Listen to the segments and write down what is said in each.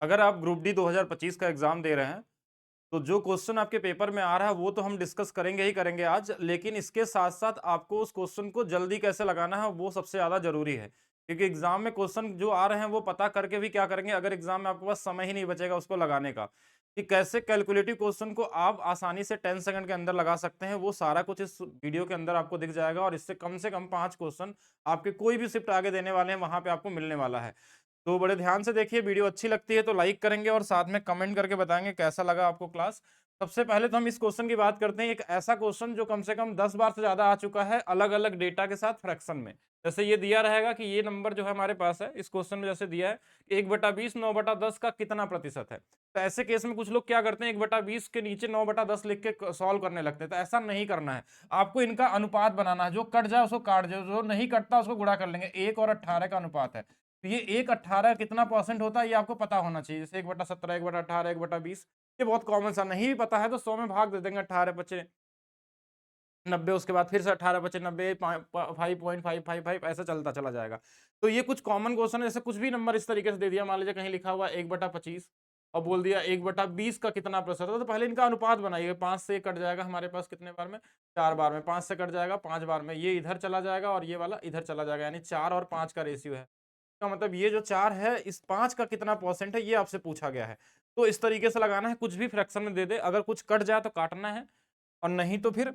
अगर आप group D 2025 का एग्जाम दे रहे हैं, तो जो क्वेश्चन आपके पेपर में आ रहा है वो तो हम डिस्कस करेंगे ही करेंगे आज, लेकिन इसके साथ-साथ आपको उस क्वेश्चन को जल्दी कैसे लगाना है वो सबसे ज़्यादा ज़रूरी है। क्योंकि एग्ज़ाम में क्वेश्चन जो आ रहे हैं वो पता करके भी क्या करेंगे अगर एग्ज़ाम में आपके पास समय ही नहीं बचेगा उसको लगाने का, कि कैसे कैलकुलेटिव क्वेश्चन को आप आसानी से 10 सेकंड के अंदर लगा सकते हैं, वो सारा कुछ इस वीडियो के अंदर आपको दिख जाएगा और इससे कम 5 क्वेश्चन आपके कोई भी शिफ्ट आगे देने वाले हैं, वहाँ पे आपको मिलने वाला है। तो बड़े ध्यान से देखिए, वीडियो अच्छी लगती है तो लाइक करेंगे और साथ में कमेंट करके बताएँगे कैसा लगा आपको क्लास। सबसे पहले तो हम इस क्वेश्चन की बात करते हैं, एक ऐसा क्वेश्चन जो कम से कम 10 बार से ज़्यादा आ चुका है अलग-अलग डेटा के साथ फ्रैक्शन में। जैसे ये दिया रहेगा कि ये नंबर जो है हमारे पास है, इस क्वेश्चन में जैसे दिया है 1/20 9/10 का कितना प्रतिशत है? तो ऐसे केस में कुछ लोग क्या करते हैं 1/20 के नीचे 9/10 लिख के क सॉल्व करने लगते हैं, तो ऐसा नहीं करना है। आपको इनका अनुपात बनाना है, जो कट जाए उसको काट दो, जो नहीं कटता उसको गुणा कर लेंगे। 1 और 18 का अनुपात है। तो ये 1/18 कितना परसेंट होता है ये आपको पता होना चाहिए। जैसे 1/17, 1/18, 1/20 ये बहुत कॉमन सा, नहीं भी पता है तो 100 में भाग दे देंगे, 18 बचे 90, उसके बाद फिर से 18 बचे 90, 5.555 ऐसा चलता चला जाएगा। तो ये कुछ कॉमन क्वेश्चन है, जैसे कुछ भी नंबर इस तरीके से दे दिया, मान लीजिए कहीं लिखा हुआ 1/25 और बोल दिया 1/20 का कितना प्रतिशत है, तो पहले इनका अनुपात बनाइए। 5 से ये कट जाएगा हमारे पास कितने बार में? 4 बार में। 5 से कट जाएगा 5 बार में, ये इधर चला जाएगा और ये वाला इधर चला जाएगा, यानी 4 और 5 का रेशियो है। का मतलब ये जो 4 है, इस 5 का कितना परसेंट है, ये आपसे पूछा गया है। तो इस तरीके से लगाना है, कुछ भी फ्रैक्शन में दे दे, अगर कुछ कट जाए तो काटना है और नहीं तो फिर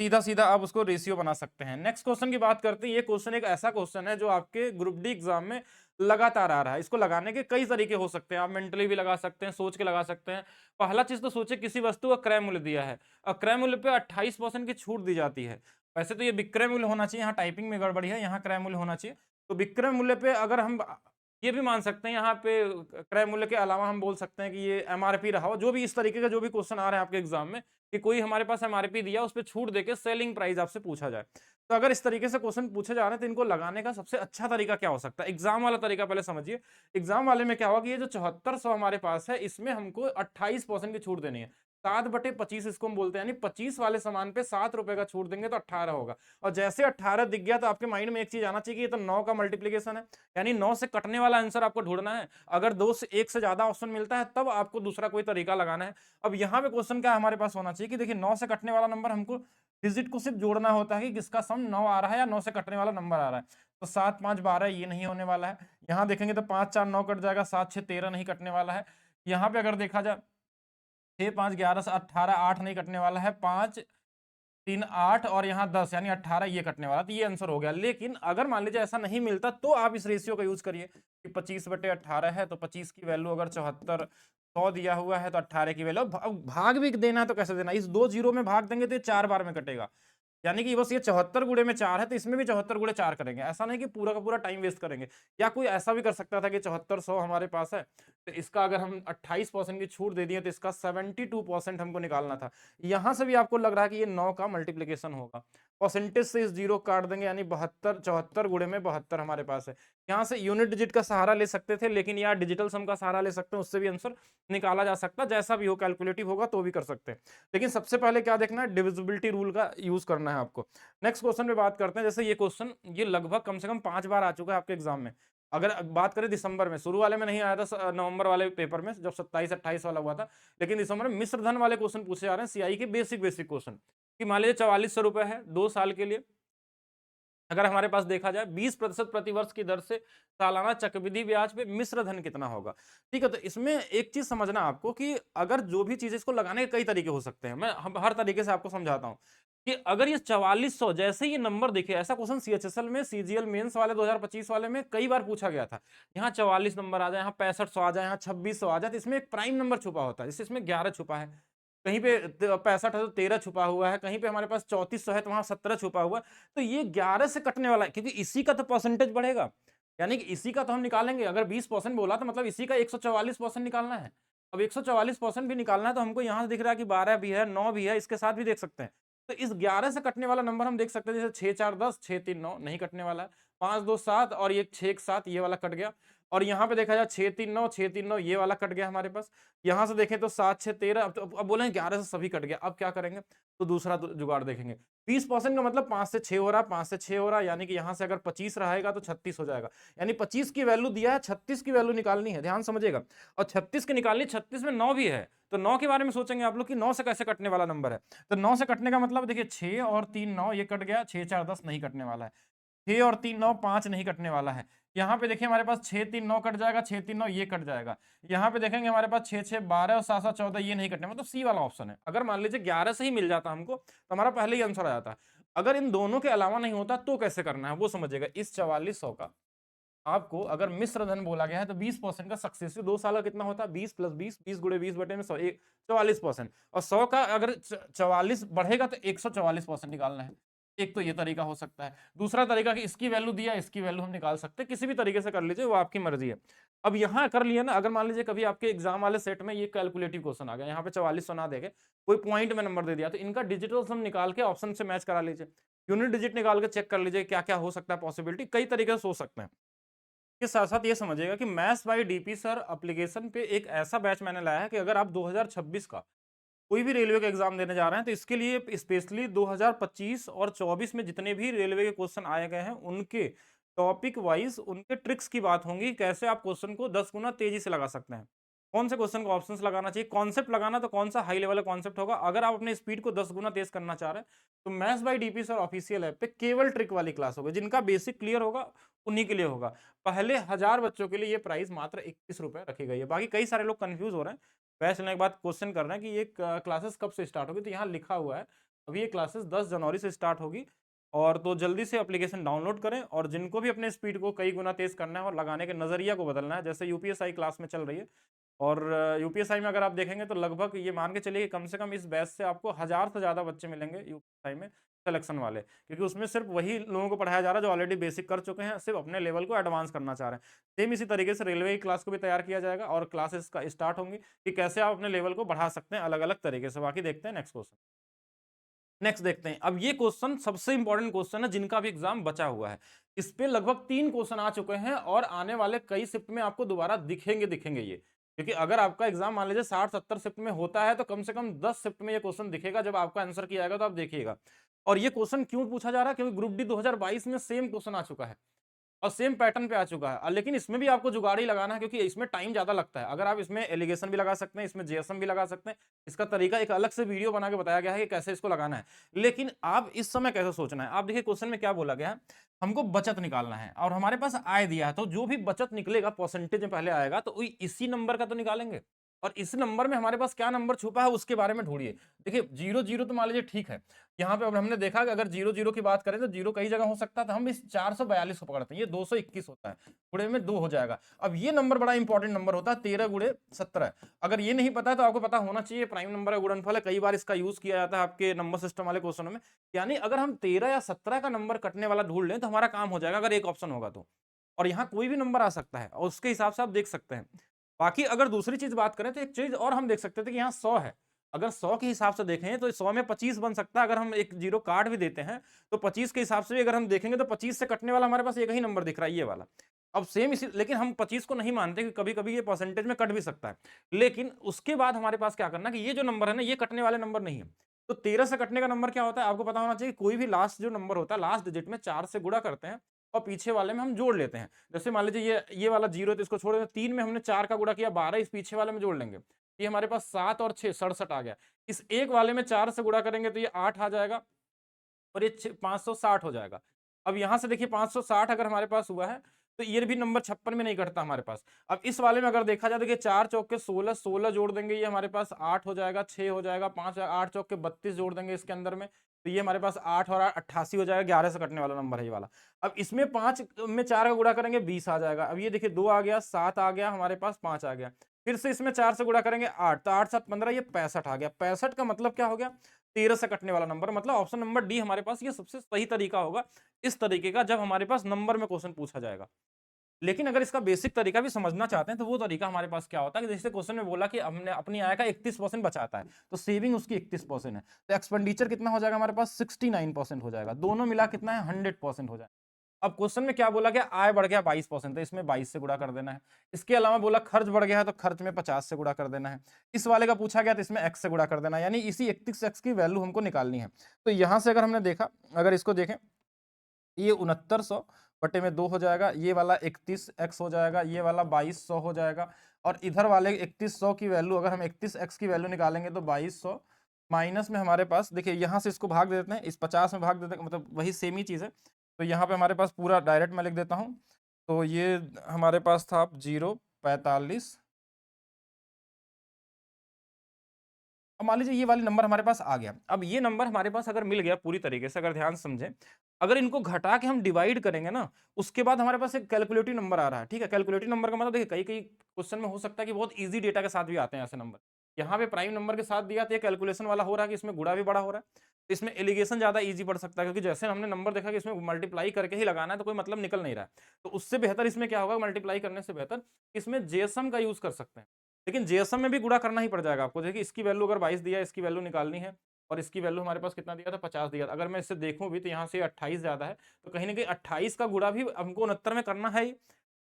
सीधा-सीधा आप उसको रेशियो बना सकते हैं। नेक्स्ट क्वेश्चन की बात करते हैं, ये क्वेश्चन एक ऐसा क्वेश्चन है जो आपके ग्रुप डी एग्ज़ाम में लगातार आ रहा है। इसको लगाने के कई तरीके हो सकते हैं, आप मेंटली भी लगा सकते हैं, सोच के लगा सकते हैं। पहला चीज़ तो सोचिए, किसी वस्तु का क्रय मूल्य दिया है और क्रय मूल्य पे 28% की छूट दी जाती है। वैसे तो ये विक्रय मूल्य होना चाहिए, यहाँ टाइपिंग में गड़बड़ी है, यहाँ क्रय मूल्य होना चाहिए। तो विक्रय मूल्य पे अगर हम ये भी मान सकते हैं, यहाँ पे क्रय मूल्य के अलावा हम बोल सकते हैं कि ये एमआरपी रहा हो, जो भी इस तरीके का जो भी क्वेश्चन आ रहा है आपके एग्जाम में, कि कोई हमारे पास एमआरपी दिया, उस पे छूट देके सेलिंग प्राइस आपसे पूछा जाए। तो अगर इस तरीके से क्वेश्चन पूछे जा रहे हैं तो इनको लगाने का सबसे अच्छा तरीका क्या हो सकता है? एग्जाम वाला तरीका पहले समझिए। एग्जाम वाले में क्या होगा कि ये जो 7400 हमारे पास है, इसमें हमको 28% की छूट देनी है। 7/25 इसको हम बोलते हैं, यानी 25 वाले सामान पे 7 रुपए का छूट देंगे तो 18 होगा। और जैसे 18 दिख गया तो आपके माइंड में एक चीज आना चाहिए कि ये तो 9 का मल्टीप्लीकेशन है, यानी 9 से कटने वाला आंसर आपको ढूंढना है। अगर 2 से 1 से ज्यादा ऑप्शन मिलता है तब आपको दूसरा कोई तरीका लगाना है। अब यहाँ पे क्वेश्चन क्या हमारे पास होना चाहिए कि देखिए 9 से कटने वाला नंबर हमको डिजिट को सिर्फ जोड़ना होता है कि किसका सम 9 आ रहा है या 9 से कटने वाला नंबर आ रहा है। तो 7 5 12 ये नहीं होने वाला है। यहाँ देखेंगे तो 5 4 9 कट जाएगा, 7 6 13 नहीं कटने वाला है। यहाँ पे अगर देखा जाए 6 5 11 से 18 8 नहीं कटने वाला है, 5 3 8 और यहाँ 10 यानी 18 ये कटने वाला, तो ये आंसर हो गया। लेकिन अगर मान लीजिए ऐसा नहीं मिलता तो आप इस रेशियो का यूज करिए कि 25/18 है तो 25 की वैल्यू अगर 74 100 दिया हुआ है तो 18 की वैल्यू, अब भाग भी देना है तो कैसे देना, इस दो जीरो में भाग देंगे तो ये 4 बार में कटेगा। यानी कि बस ये 74 गुणे में 4 है तो इसमें भी 74 गुणे 4 करेंगे। ऐसा नहीं कि पूरा का पूरा टाइम वेस्ट करेंगे। या कोई ऐसा भी कर सकता था कि 74 100 हमारे पास है, तो इसका अगर हम 28% की छूट दे दिए तो इसका 72% हमको निकालना था। यहाँ से भी आपको लग रहा है कि ये 9 का मल्टीप्लिकेशन होगा। परसेंटेज से इस जीरो काट देंगे, यानी 72 74 गुणे में 72 हमारे पास है। यहाँ से यूनिट डिजिट का सहारा ले सकते थे, लेकिन यहाँ डिजिटल सम का सहारा ले सकते हैं, उससे भी आंसर निकाला जा सकता है। जैसा भी हो, कैलकुलेटिव होगा तो भी कर सकते हैं। लेकिन सबसे पहले क्या देखना है, डिविजिबिलिटी रूल का यूज करना है आपको। नेक्स्ट क्वेश्चन पे बात करते हैं। जैसे ये क्वेश्चन ये लगभग कम से कम 5 बार आ चुका है आपके एग्जाम में। अगर बात करें दिसंबर में, शुरू वाले में नहीं आया था, नवंबर वाले पेपर में जब 27 28 वाला हुआ था, लेकिन दिसंबर में मिश्र धन वाले क्वेश्चन पूछे जा रहे हैं, सीआई के बेसिक बेसिक क्वेश्चन, कि मान लीजिए 4400 रुपए है 2 साल के लिए। अगर हमारे पास देखा जाए 20% प्रतिवर्ष की दर से सालाना चक्रवृद्धि ब्याज पे मिश्र धन कितना होगा। ठीक है, तो इसमें एक चीज समझना आपको कि अगर जो भी चीज, इसको लगाने के कई तरीके हो सकते हैं, मैं हम हर तरीके से आपको समझाता हूँ कि अगर ये 4400 जैसे ये नंबर दिखे, ऐसा क्वेश्चन सीएचएसएल में सीजीएल मेंस वाले 2025 वाले में कई बार पूछा गया था। यहाँ 44 नंबर आ जाए, यहाँ 6500 आ जाए, यहाँ 2600 आ जाए, तो इसमें एक प्राइम नंबर छुपा होता है, जैसे इसमें 11 छुपा है, कहीं पे 65 है तो 13 छुपा हुआ है, कहीं पे हमारे पास 3400 है तो वहां 17 छुपा हुआ है। तो ये 11 से कटने वाला है, क्योंकि इसी का तो परसेंटेज बढ़ेगा, यानी कि इसी का तो हम निकालेंगे। अगर 20% बोला तो मतलब इसी का 144% निकालना है। अब 144% भी निकालना है तो हमको यहाँ से दिख रहा है कि 12 भी है, 9 भी है, इसके साथ भी देख सकते हैं। तो इस 11 से कटने वाला नंबर हम देख सकते हैं, जैसे 6 4 10, 6 3 9 नहीं कटने वाला है, 5 2 7 और ये 6 1 7 ये वाला कट गया। और यहाँ पे देखा जाए 6 3 9 6 3 9 ये वाला कट गया हमारे पास। यहाँ से देखें तो 7 6 13, अब बोले 11 से सभी कट गया। अब क्या करेंगे? तो दूसरा जुगाड़ देखेंगे। 20% का मतलब 5 से 6 हो रहा है, 5 से 6 हो रहा है, यानी कि यहाँ से अगर 25 रहेगा तो 36 हो जाएगा। यानी 25 की वैल्यू दिया है, 36 की वैल्यू निकालनी है, ध्यान समझिएगा। और 36 की निकालनी, 36 में 9 भी है, तो 9 के बारे में सोचेंगे आप लोग कि 9 से कैसे कटने वाला नंबर है। तो 9 से कटने का मतलब देखिए 6 और 3 9, ये कट गया, 6 4 10 नहीं कटने वाला है। 6 और 3 9 5 नहीं कटने वाला है। यहाँ पे देखिए हमारे पास 6 3 9 कट जाएगा, 6 3 9 ये कट जाएगा। यहाँ पे देखेंगे हमारे पास 6 6 12 और 7 7 14 ये नहीं कटने, मतलब सी वाला ऑप्शन है। अगर मान लीजिए 11 से ही मिल जाता हमको तो हमारा पहले ही आंसर आ जाता। अगर इन दोनों के अलावा नहीं होता तो कैसे करना है वो समझिएगा। इस 4400 का आपको अगर मिश्र धन बोला गया है तो 20% का सक्सेसिव 2 साल का कितना होता है? 20 + 20, 20 × 20 बटे में 100, 44%। और 100 का अगर 44 बढ़ेगा तो 144% निकालना है। एक तो ये तरीका हो सकता है। दूसरा तरीका कि इसकी वैल्यू दिया, इसकी वैल्यू हम निकाल सकते हैं, किसी भी तरीके से कर लीजिए, वो आपकी मर्जी है। अब यहाँ कर लिया ना, अगर मान लीजिए कभी आपके एग्जाम वाले सेट में ये कैलकुलेटिव क्वेश्चन आ गया, यहाँ पे 4400 ना देके कोई पॉइंट में नंबर दे दिया, तो इनका डिजिटल सम निकाल के ऑप्शन से मैच करा लीजिए। यूनिट डिजिट निकाल के चेक कर लीजिए क्या क्या हो सकता है, पॉसिबिलिटी कई तरीके से सोच सकते हैं। के साथ साथ ये समझिएगा कि maths by DP sir application पे एक ऐसा बैच मैंने लाया है कि अगर आप 2026 का कोई भी रेलवे का एग्जाम देने जा रहे हैं तो इसके लिए स्पेशली 2025 और 24 में जितने भी रेलवे के क्वेश्चन आए गए हैं उनके टॉपिक वाइज उनके ट्रिक्स की बात होंगी, कैसे आप क्वेश्चन को 10 गुना तेजी से लगा सकते हैं, कौन से क्वेश्चन को ऑप्शंस लगाना चाहिए, कॉन्सेप्ट लगाना तो कौन सा हाई लेवल का कॉन्सेप्ट होगा। अगर आप अपने स्पीड को 10 गुना तेज करना चाह रहे हैं तो maths by DP sir official app पे केवल ट्रिक वाली क्लास होगी, जिनका बेसिक क्लियर होगा उन्हीं के लिए होगा। पहले 1000 बच्चों के लिए ये प्राइस मात्र 21 रुपए रखी गई है। बाकी कई सारे लोग कंफ्यूज हो रहे हैं, बैच लेने के बाद क्वेश्चन कर रहे हैं कि ये क्लासेस कब से स्टार्ट होगी, तो यहाँ लिखा हुआ है अभी ये क्लासेस 10 जनवरी से स्टार्ट होगी। और तो जल्दी से एप्लीकेशन डाउनलोड करें, और जिनको भी अपने स्पीड को कई गुना तेज करना है और लगाने के नजरिया को बदलना है, जैसे यूपीएसआई क्लास में चल रही है, और यूपीएसआई में अगर आप देखेंगे तो लगभग ये मान के चलिए कि कम से कम इस बैच से आपको 1000 से ज्यादा बच्चे मिलेंगे यूपीएसआई में सिलेक्शन वाले, क्योंकि उसमें सिर्फ वही लोगों को पढ़ाया जा रहा है जो ऑलरेडी बेसिक कर चुके हैं, सिर्फ अपने लेवल को एडवांस करना चाह रहे हैं। सेम इसी तरीके से रेलवे की क्लास को भी तैयार किया जाएगा और क्लासेस का स्टार्ट होंगी कि कैसे आप अपने लेवल को बढ़ा सकते हैं अलग अलग तरीके से। बाकी देखते हैं नेक्स्ट क्वेश्चन। नेक्स्ट देखते हैं। अब ये क्वेश्चन सबसे इंपॉर्टेंट क्वेश्चन है जिनका भी एग्जाम बचा हुआ है। इस पे लगभग 3 क्वेश्चन आ चुके हैं और आने वाले कई शिफ्ट में आपको दोबारा दिखेंगे ये, क्योंकि अगर आपका एग्जाम मान लीजिए 60-70 शिफ्ट में होता है तो कम से कम 10 शिफ्ट में ये क्वेश्चन दिखेगा। जब आपका आंसर किया जाएगा तो आप देखिएगा। और ये क्वेश्चन क्यों पूछा जा रहा है? क्योंकि ग्रुप डी 2022 में सेम क्वेश्चन आ चुका है और सेम पैटर्न पे आ चुका है। लेकिन इसमें भी आपको जुगाड़ ही लगाना है, क्योंकि इसमें टाइम ज्यादा लगता है। अगर आप इसमें एलिगेशन भी लगा सकते हैं, इसमें जेएसएम भी लगा सकते हैं, इसका तरीका एक अलग से वीडियो बना के बताया गया है कि कैसे इसको लगाना है। लेकिन आप इस समय कैसे सोचना है, आप देखिए क्वेश्चन में क्या बोला गया है, हमको बचत निकालना है और हमारे पास आय दिया है, तो जो भी बचत निकलेगा परसेंटेज में पहले आएगा, तो इसी नंबर का तो निकालेंगे। और इस नंबर में हमारे पास क्या नंबर छुपा है उसके बारे में ढूंढिए। देखिए 0 0 तो मान लीजिए ठीक है, यहाँ पे अब हमने देखा कि अगर 0 0 की बात करें तो 0 कई जगह हो सकता है, तो हम इस 442 को पकड़ते हैं, ये 221 होता है, गुणे में 2 हो जाएगा। अब ये नंबर बड़ा इंपॉर्टेंट नंबर होता है, 13 गुणे 17। अगर ये नहीं पता है तो आपको पता होना चाहिए प्राइम नंबर का गुणनफल है, कई बार इसका यूज किया जाता है आपके नंबर सिस्टम वाले क्वेश्चनों में। यानी अगर हम 13 या 17 का नंबर कटने वाला ढूंढ लें तो हमारा काम हो जाएगा, अगर एक ऑप्शन होगा तो। और यहाँ कोई भी नंबर आ सकता है और उसके हिसाब से आप देख सकते हैं। बाकी अगर दूसरी चीज बात करें तो एक चीज और हम देख सकते थे कि यहाँ 100 है, अगर 100 के हिसाब से देखें तो 100 में 25 बन सकता है। अगर हम एक जीरो काट भी देते हैं तो 25 के हिसाब से भी अगर हम देखेंगे तो 25 से कटने वाला हमारे पास एक ही नंबर दिख रहा है, ये वाला। अब सेम इसी, लेकिन हम 25 को नहीं मानते कि कभी कभी ये परसेंटेज में कट भी सकता है। लेकिन उसके बाद हमारे पास क्या करना कि ये जो नंबर है ना, ये कटने वाले नंबर नहीं है। तो 13 से कटने का नंबर क्या होता है आपको पता होना चाहिए। कोई भी लास्ट जो नंबर होता है, लास्ट डिजिट में 4 से गुणा करते हैं और पीछे वाले में हम जोड़ लेते हैं। जैसे मान लीजिए ये वाला 0 है तो इसको छोड़ देते हैं, 3 में हमने 4 का गुणा किया, 12 इस पीछे वाले में जोड़ लेंगे, ये हमारे पास 7 और 6 67 आ गया। इस एक वाले में 4 से गुणा करेंगे तो ये 8 आ जाएगा और ये 560 हो जाएगा। अब यहां से देखिए 560 अगर हमारे पास हुआ है तो ये भी नंबर 56 में नहीं कटता हमारे पास। अब इस वाले में अगर देखा जाए, देखिए 4 चौक के 16, 16 जोड़ देंगे, ये हमारे पास 8 हो जाएगा, 6 हो जाएगा, 5 8 चौक के 32 जोड़ देंगे इसके अंदर में, तो ये हमारे पास 8 और 8 88 हो जाएगा। 11 से कटने वाला नंबर है ये वाला। अब इसमें 5 में 4 का गुणा करेंगे 20 आ जाएगा। अब ये देखिए 2 आ गया, 7 आ गया, हमारे पास 5 आ गया। फिर से इसमें 4 से गुणा करेंगे 8, तो 8 7 15, ये 65 आ गया। 65 का मतलब क्या हो गया? 13 से कटने वाला नंबर। मतलब ऑप्शन नंबर डी हमारे पास ये सबसे सही तरीका होगा इस तरीके का, जब हमारे पास नंबर में क्वेश्चन पूछा जाएगा। लेकिन अगर इसका बेसिक तरीका भी समझना चाहते हैं तो वो तरीका हमारे पास क्या होता है कि जैसे क्वेश्चन में बोला कि हमने अपनी आय का 31% बचाता है, तो सेविंग उसकी 31% है, तो एक्सपेंडिचर कितना हो जाएगा हमारे पास? 69% हो जाएगा। दोनों मिला कितना है? 100% हो जाएगा। अब क्वेश्चन में क्या बोला गया, आय बढ़ गया 22%, तो इसमें 22 से गुणा कर देना है। इसके अलावा बोला खर्च बढ़ गया है तो खर्च में 50 से गुणा कर देना है। इस वाले का पूछा गया तो इसमें x से गुणा कर देना है, यानी इसी 31x की वैल्यू हमको निकालनी है। तो यहां से अगर हमने देखा, अगर इसको देखें, ये 6900 बटे में 2 हो जाएगा, ये वाला 31x हो जाएगा, ये वाला 2200 हो जाएगा, और इधर वाले 3100 की वैल्यू, अगर हम 31x की वैल्यू निकालेंगे तो 2200 माइनस में हमारे पास, देखिए यहाँ से इसको भाग देते हैं, इस 50 में भाग देते हैं, मतलब वही सेम ही चीज़ है। तो यहाँ पे हमारे पास पूरा डायरेक्ट मैं लिख देता हूँ, तो ये हमारे पास था 045। अब मान लीजिए ये वाले नंबर हमारे पास आ गया। अब ये नंबर हमारे पास अगर मिल गया पूरी तरीके से, अगर ध्यान से समझें, अगर इनको घटा के हम डिवाइड करेंगे ना, उसके बाद हमारे पास एक कैलकुलेटिव नंबर आ रहा है। ठीक है, कैलकुलेटिव नंबर का मतलब देखिए कई कई क्वेश्चन में हो सकता है कि बहुत ईजी डेटा के साथ भी आते हैं ऐसे नंबर। यहाँ पे प्राइम नंबर के साथ दिया तो ये कैलकुलेशन वाला हो रहा है कि इसमें गुणा भी बड़ा हो रहा है, तो इसमें एलिगेशन ज्यादा ईजी पड़ सकता है, क्योंकि जैसे हमने नंबर देखा कि इसमें मल्टीप्लाई करके ही लगाना है तो कोई मतलब निकल नहीं रहा है। तो उससे बेहतर इसमें क्या होगा, मल्टीप्लाई करने से बेहतर इसमें जेएसएम का यूज कर सकते हैं। लेकिन जेएसएम में भी गुणा करना ही पड़ जाएगा आपको। देखिए इसकी वैल्यू अगर 22 दिया है, इसकी वैल्यू निकालनी है, और इसकी वैल्यू हमारे पास कितना दिया था, 50 दिया था। अगर मैं इससे देखूं भी तो यहाँ से 28 ज्यादा है, तो कहीं ना कहीं 28 का गुणा भी हमको 69 में करना है ही।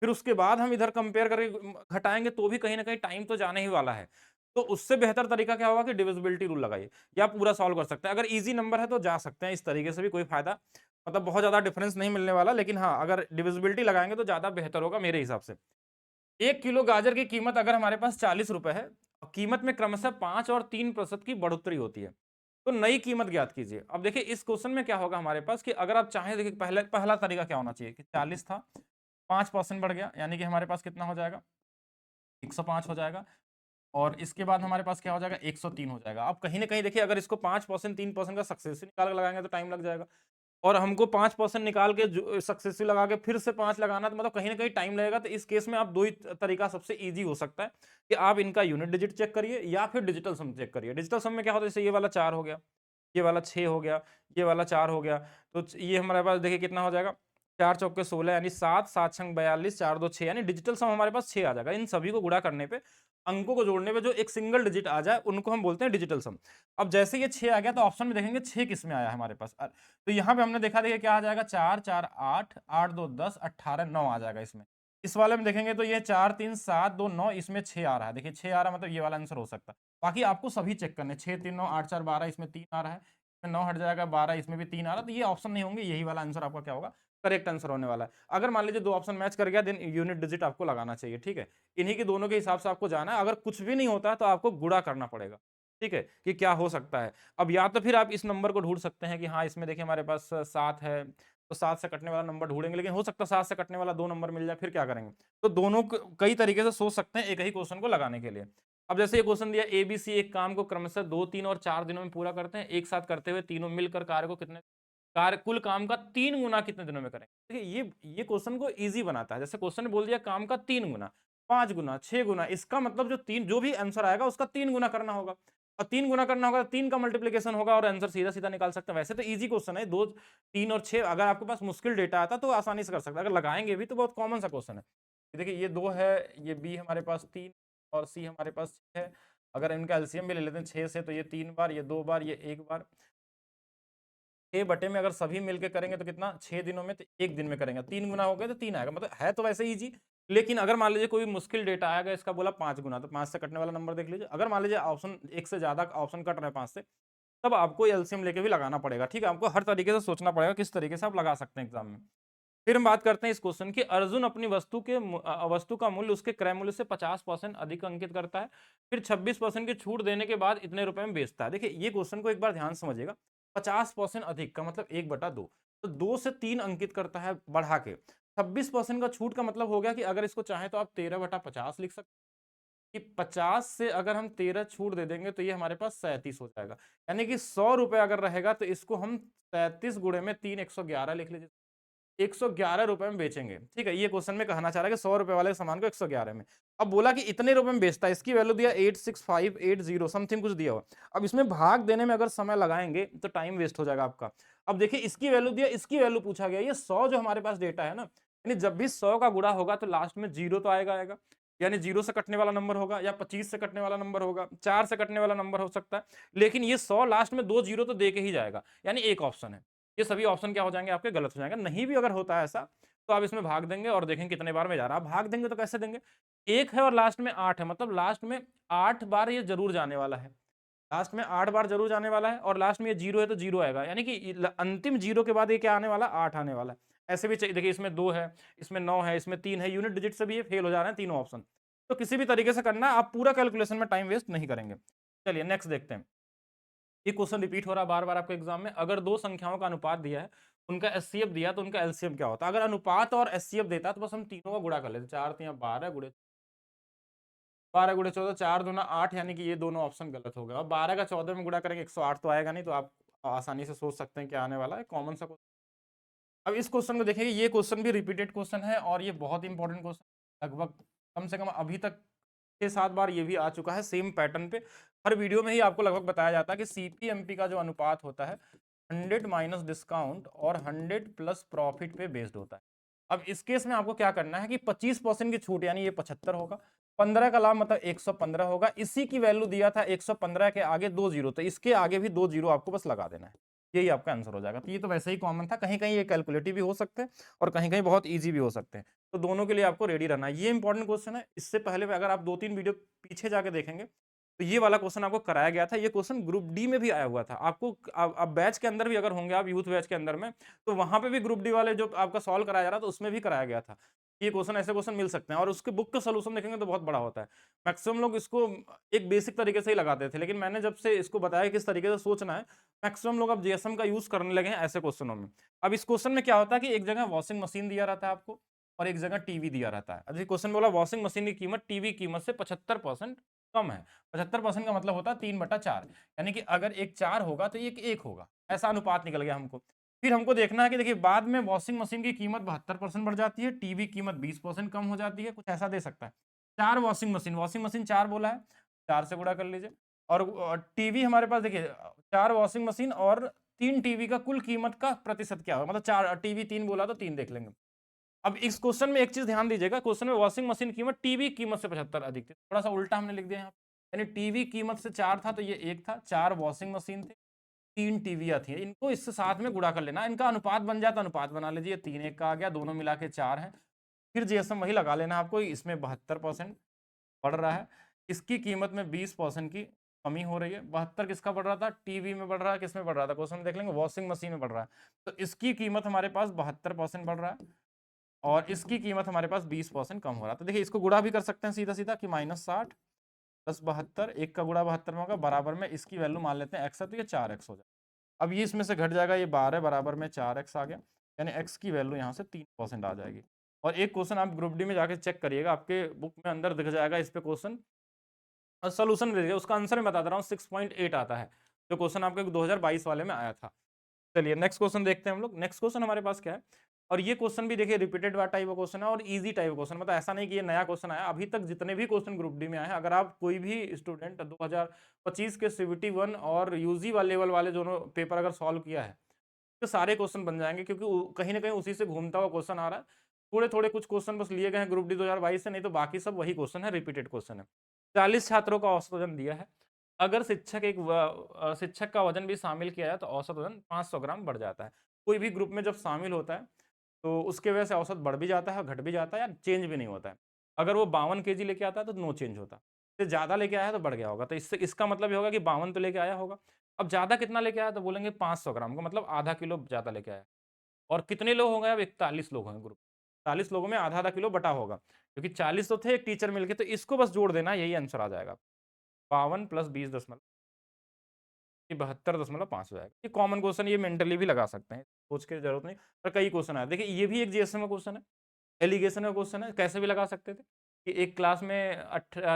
फिर उसके बाद हम इधर कंपेयर करके घटाएंगे तो भी कहीं ना कहीं टाइम तो जाने ही वाला है। तो उससे बेहतर तरीका क्या होगा कि डिविजिबिलिटी रूल लगाइए, या पूरा सॉल्व कर सकते हैं। अगर इजी नंबर है तो जा सकते हैं इस तरीके से भी, कोई फायदा मतलब बहुत ज्यादा डिफरेंस नहीं मिलने वाला, लेकिन हाँ अगर डिविजिबिलिटी लगाएंगे तो ज्यादा बेहतर होगा मेरे हिसाब से। 1 किलो गाजर की कीमत अगर हमारे पास 40 रुपए है, और कीमत में क्रमशः 5 और 3% की बढ़ोतरी होती है, तो नई कीमत ज्ञात कीजिए। अब देखिए इस क्वेश्चन में क्या होगा हमारे पास कि अगर आप चाहें, देखिए पहले पहला तरीका क्या होना चाहिए कि 40 था, 5% बढ़ गया, यानी कि हमारे पास कितना हो जाएगा, 105 हो जाएगा। और इसके बाद हमारे पास क्या हो जाएगा, 103 हो जाएगा। अब कहीं ना कहीं देखिए, अगर इसको 5% 3% का सक्सेसिव निकाल के लगाएंगे तो टाइम लग जाएगा, और हमको 5% निकाल के सक्सेसिव लगा के फिर से 5 लगाना, तो मतलब कहीं ना कहीं टाइम लगेगा। तो इस केस में आप दो ही तरीका सबसे इजी हो सकता है कि आप इनका यूनिट डिजिट चेक करिए या फिर डिजिटल सम चेक करिए। डिजिटल सम में क्या होता है, जैसे ये वाला 4 हो गया, ये वाला 6 हो गया, ये वाला 4 हो गया, तो ये हमारे पास देखिए कितना हो जाएगा, 4 चौके 16 यानी 7, 7 छंग 42, 4 2 6, यानी डिजिटल सम हमारे पास 6 आ जाएगा। इन सभी को गुणा करने पे, अंकों को जोड़ने पे जो एक सिंगल डिजिट आ जाए उनको हम बोलते हैं डिजिटल सम। अब जैसे ये 6 आ गया तो ऑप्शन में देखेंगे 6 किस में आया है हमारे पास। तो यहाँ पे हमने देखा, देखिए क्या आ जाएगा, 4 4 8, 8 2 10, 18 9 आ जाएगा इसमें। इस वाले में देखेंगे तो ये 4 3 7 2 9, इसमें 6 आ रहा है। देखिए 6 आ रहा है, मतलब ये वाला आंसर हो सकता है। बाकी आपको सभी चेक करने, 6 3 9 8 4 12, इसमें 3 आ रहा है, इसमें 9 हट जाएगा, 12, इसमें भी 3 आ रहा है। तो ये ऑप्शन नहीं होंगे, यही वाला आंसर आपका क्या होगा, करेक्ट आंसर होने वाला है। अगर मान लीजिए दो ऑप्शन मैच कर गया, देन यूनिट डिजिट आपको लगाना चाहिए। ठीक है, इन्हीं के दोनों के हिसाब से आपको जाना है। अगर कुछ भी नहीं होता है तो आपको गुणा करना पड़ेगा। ठीक है, कि क्या हो सकता है। अब या तो फिर आप इस नंबर को ढूंढ सकते हैं कि हाँ इसमें देखिए हमारे पास 7 है, तो 7 से कटने वाला नंबर ढूंढेंगे, लेकिन हो सकता है 7 से कटने वाला 2 नंबर मिल जाए, फिर क्या करेंगे। तो दोनों कई तरीके से सोच सकते हैं एक ही क्वेश्चन को लगाने के लिए। अब जैसे ये क्वेश्चन दिया, ABC एक काम को क्रमशः 2 3 और 4 दिनों में पूरा करते हैं, एक साथ करते हुए तीनों मिलकर कार्य को कितने, कार्य कुल काम का 3 गुना कितने दिनों में करेंगे। देखिए ये क्वेश्चन को इजी बनाता है। जैसे क्वेश्चन ने बोल दिया काम का 3 गुना, 5 गुना, 6 गुना, इसका मतलब जो भी आंसर आएगा उसका 3 गुना करना होगा, और 3 गुना करना होगा तो 3 का मल्टीप्लिकेशन होगा और आंसर सीधा सीधा निकाल सकते हैं। वैसे तो इजी क्वेश्चन है, 2 3 और 6, अगर आपके पास मुश्किल डेटा आता तो आसानी से कर सकते हैं, अगर लगाएंगे भी तो बहुत कॉमन सा क्वेश्चन है। देखिए ये 2 है, ये बी हमारे पास 3, और सी हमारे पास 6 है। अगर इनका एलसीएम भी ले लेते हैं 6 से, तो ये 3 बार, ये 2 बार, ये 1 बार, 6 बटे में अगर सभी मिलके करेंगे तो कितना, 6 दिनों में, तो 1 दिन में करेंगे, 3 गुना हो गया तो 3 आएगा। मतलब है तो वैसे इजी, लेकिन अगर मान लीजिए कोई मुश्किल डेटा आएगा, इसका बोला 5 गुना, तो 5 से कटने वाला नंबर देख लीजिए। अगर मान लीजिए ऑप्शन एक से ज्यादा ऑप्शन कट रहे हैं 5 से, तब आपको एलसीएम लेके भी लगाना पड़ेगा। ठीक है, आपको हर तरीके से सोचना पड़ेगा किस तरीके से आप लगा सकते हैं एग्जाम में। फिर हम बात करते हैं इस क्वेश्चन की, अर्जुन अपनी वस्तु का मूल्य उसके क्रय मूल्य से 50% अधिक अंकित करता है, फिर 26% की छूट देने के बाद इतने रुपए में बेचता है। देखिए ये क्वेश्चन को एक बार ध्यान से समझिएगा, 50% अधिक का मतलब 1/2, तो 2 से 3 अंकित करता है बढ़ा के। 26% का छूट का मतलब हो गया कि अगर इसको चाहे तो आप 13/50 लिख सकते हैं, कि 50 से अगर हम 13 छूट दे देंगे तो ये हमारे पास 37 हो जाएगा। यानी कि 100 रुपए अगर रहेगा तो इसको हम 37 गुणे में 3, 111 लिख लीजिए, 111 रुपए में बेचेंगे। ठीक है, ये क्वेश्चन में कहना चाह रहा है कि 100 रुपए वाले सामान को 111 में। अब बोला कि इतने रुपए में बेचता है, इसकी वैल्यू दिया 86580 समथिंग कुछ दिया हो। अब इसमें भाग देने में अगर समय लगाएंगे तो टाइम वेस्ट हो जाएगा आपका। अब देखिए इसकी वैल्यू दिया, इसकी वैल्यू पूछा गया, ये 100 जो हमारे पास डेटा है ना, यानी जब भी 100 का गुणा होगा तो लास्ट में जीरो तो आएगा, यानी जीरो से कटने वाला नंबर होगा, या 25 से कटने वाला नंबर होगा, 4 से कटने वाला नंबर हो सकता है, लेकिन ये 100 लास्ट में 2 जीरो तो दे के ही जाएगा, यानी एक ऑप्शन है। ये सभी ऑप्शन क्या हो जाएंगे आपके गलत हो जाएंगे। नहीं भी अगर होता है ऐसा तो आप इसमें भाग देंगे और देखेंगे कितने बार में जा रहा है। आप भाग देंगे तो कैसे देंगे, 1 है और लास्ट में 8 है, मतलब लास्ट में 8 बार ये जरूर जाने वाला है। लास्ट में 8 बार जरूर जाने वाला है और लास्ट में ये 0 है तो 0 आएगा, यानी कि अंतिम 0 के बाद ये क्या आने वाला, 8 आने वाला है। ऐसे भी चाहिए, देखिए इसमें 2 है, इसमें 9 है, इसमें 3 है, यूनिट डिजिट से भी ये फेल हो जा रहे हैं तीनों ऑप्शन। तो किसी भी तरीके से करना है, आप पूरा कैलकुलेशन में टाइम वेस्ट नहीं करेंगे। चलिए नेक्स्ट देखते हैं। ये क्वेश्चन रिपीट हो रहा है बार बार आपके एग्जाम में। अगर दो संख्याओं का अनुपात दिया है, उनका एचसीएफ दिया तो उनका एलसीएम क्या होता है। अगर अनुपात और एचसीएफ देता तो बस हम तीनों का गुणा कर लेते, 4 3 12 गुणे 14 4 दूना 8, यानी कि ये दोनों ऑप्शन गलत हो गए। और 12 का 14 में गुणा करेंगे 108 तो आएगा नहीं, तो आप आसानी से सोच सकते हैं क्या आने वाला है, कॉमन सा क्वेश्चन। अब इस क्वेश्चन को देखिए, ये क्वेश्चन भी रिपीटेड क्वेश्चन है और ये बहुत इंपॉर्टेंट क्वेश्चन, लगभग कम से कम अभी तक 6-7 बार ये भी आ चुका है सेम पैटर्न पे। हर वीडियो में ही आपको लगभग बताया जाता है कि सीपीएमपी का जो अनुपात होता है 100 माइनस डिस्काउंट और 100 प्लस प्रॉफिट पे बेस्ड होता है। अब इस केस में आपको क्या करना है कि 25% की छूट, यानी ये 75 होगा, 15 का लाभ मतलब 115 होगा। इसी की वैल्यू दिया था 115 के आगे 2 जीरो, तो इसके आगे भी 2 जीरो आपको बस लगा देना है, यही आपका आंसर हो जाएगा। तो ये तो वैसे ही कॉमन था, कहीं कहीं ये कैलकुलेटिव भी हो सकते हैं और कहीं कहीं बहुत ईजी भी हो सकते हैं, तो दोनों के लिए आपको रेडी रहना है। ये इंपॉर्टेंट क्वेश्चन है। इससे पहले अगर आप 2-3 वीडियो पीछे जाके देखेंगे तो ये वाला क्वेश्चन आपको कराया गया था। ये क्वेश्चन ग्रुप डी में भी आया हुआ था आपको। अब बैच के अंदर भी अगर होंगे आप, यूथ बैच के अंदर में, तो वहां पे भी ग्रुप डी वाले जो आपका सॉल्व कराया जा रहा था उसमें भी कराया गया था। ये क्वेश्चन, ऐसे क्वेश्चन मिल सकते हैं और उसके बुक का सोल्यूशन देखेंगे तो बहुत बड़ा होता है। मैक्सिमम लोग इसको एक बेसिक तरीके से ही लगाते थे, लेकिन मैंने जब से इसको बताया किस तरीके से सोचना है, मैक्सिमम लोग अब जीएसएम का यूज करने लगे हैं ऐसे क्वेश्चनों में। अब इस क्वेश्चन में क्या होता है कि एक जगह वॉशिंग मशीन दिया रहता है आपको और एक जगह टीवी दिया रहता है। अब क्वेश्चन बोला वॉशिंग मशीन की कीमत टीवी कीमत से 75% कम है। 75% का मतलब होता है 3/4, यानी कि अगर एक 4 होगा तो ये 1 होगा, ऐसा अनुपात निकल गया हमको। फिर हमको देखना है कि देखिए बाद में वॉशिंग मशीन की कीमत 72% बढ़ जाती है, टीवी कीमत 20% कम हो जाती है, कुछ ऐसा दे सकता है। 4 वॉशिंग मशीन 4 बोला है, 4 से गुणा कर लीजिए। और टीवी हमारे पास देखिए 4 वॉशिंग मशीन और 3 टीवी का कुल कीमत का प्रतिशत क्या होगा, मतलब 4 टीवी 3 बोला तो 3 देख लेंगे। अब इस क्वेश्चन में एक चीज ध्यान दीजिएगा, क्वेश्चन में वॉशिंग मशीन कीमत टीवी कीमत से 75 अधिक थी, थोड़ा सा उल्टा हमने लिख दिया यहाँ, यानी टीवी कीमत से 4 था तो ये 1 था, 4 वॉशिंग मशीन थे, 3 टीवियां थी, इनको इससे साथ में गुणा कर लेना, इनका अनुपात बन जाता, अनुपात बना लीजिए, 3 1 का आ गया, दोनों मिला के 4 है। फिर जीएसएम वही लगा लेना आपको, इसमें 72% बढ़ रहा है, इसकी कीमत में 20% की कमी हो रही है। 72 किसका बढ़ रहा था, टीवी में बढ़ रहा है, किसमें बढ़ रहा था, क्वेश्चन देख लेंगे, वॉशिंग मशीन में बढ़ रहा है, तो इसकी कीमत हमारे पास 72% बढ़ रहा है और इसकी कीमत हमारे पास 20% कम हो रहा है। तो देखिए इसको गुणा भी कर सकते हैं सीधा सीधा कि -60 + 72, 1 का गुणा 72 में होगा, बराबर में इसकी वैल्यू मान लेते हैं x है तो ये 4x हो जाए। अब ये इसमें से घट जाएगा, ये 12 बराबर में 4x आ गया, यानी x की वैल्यू यहाँ से 3% आ जाएगी। और एक क्वेश्चन आप ग्रुप डी में जाके चेक करिएगा, आपके बुक में अंदर दिख जाएगा इस पे क्वेश्चन और सोल्यूशन भी, उसका आंसर मैं बता दे रहा हूँ 6.8 आता है, जो क्वेश्चन आपके 2022 वाले में आया था। चलिए नेक्स्ट क्वेश्चन देखते हैं हम लोग। नेक्स्ट क्वेश्चन हमारे पास क्या है, और ये क्वेश्चन भी देखिए रिपीटेड टाइप का क्वेश्चन है और इजी टाइप का क्वेश्चन, मतलब ऐसा नहीं कि ये नया क्वेश्चन आया, अभी तक जितने भी क्वेश्चन ग्रुप डी में आए हैं, अगर आप कोई भी स्टूडेंट 2025 के सीवीटी 1 और यूजी वाले लेवल वाले दोनों पेपर अगर सॉल्व किया है तो सारे क्वेश्चन बन जाएंगे, क्योंकि कहीं ना कहीं उसी से घूमता हुआ क्वेश्चन आ रहा है। थोड़े थोड़े कुछ क्वेश्चन बस लिए गए हैं ग्रुप डी 2022 से, नहीं तो बाकी सब वही क्वेश्चन है, रिपीटेड क्वेश्चन है। 40 छात्रों का औसत वजन दिया है, अगर शिक्षक का वजन भी शामिल किया जाए तो औसत वजन 500 ग्राम बढ़ जाता है। कोई भी ग्रुप में जब शामिल होता है तो उसके वजह से औसत बढ़ भी जाता है, घट भी जाता है, या चेंज भी नहीं होता है। अगर वो 52 केजी लेके आता है तो नो चेंज होता है, इससे ज़्यादा लेके आया तो बढ़ गया होगा, तो इससे इसका मतलब ये होगा कि 52 तो लेके आया होगा। अब ज़्यादा कितना लेके आया, तो बोलेंगे 500 ग्राम का, मतलब आधा किलो ज़्यादा लेके आया। और कितने लोग हो गए, अब 41 लोग हैं ग्रुप, 40 लोगों में आधा आधा किलो बटा होगा, क्योंकि 40 तो थे एक टीचर मिलके, तो इसको बस जोड़ देना, यही आंसर आ जाएगा। 52 + 20 ये 72.5 हो जाएगा। ये कॉमन क्वेश्चन, ये मेंटली भी लगा सकते हैं, सोच के जरूरत नहीं, पर कई क्वेश्चन आए। देखिए ये भी एक जीएसएम का क्वेश्चन है, एलिगेशन का क्वेश्चन है, कैसे भी लगा सकते थे कि एक क्लास में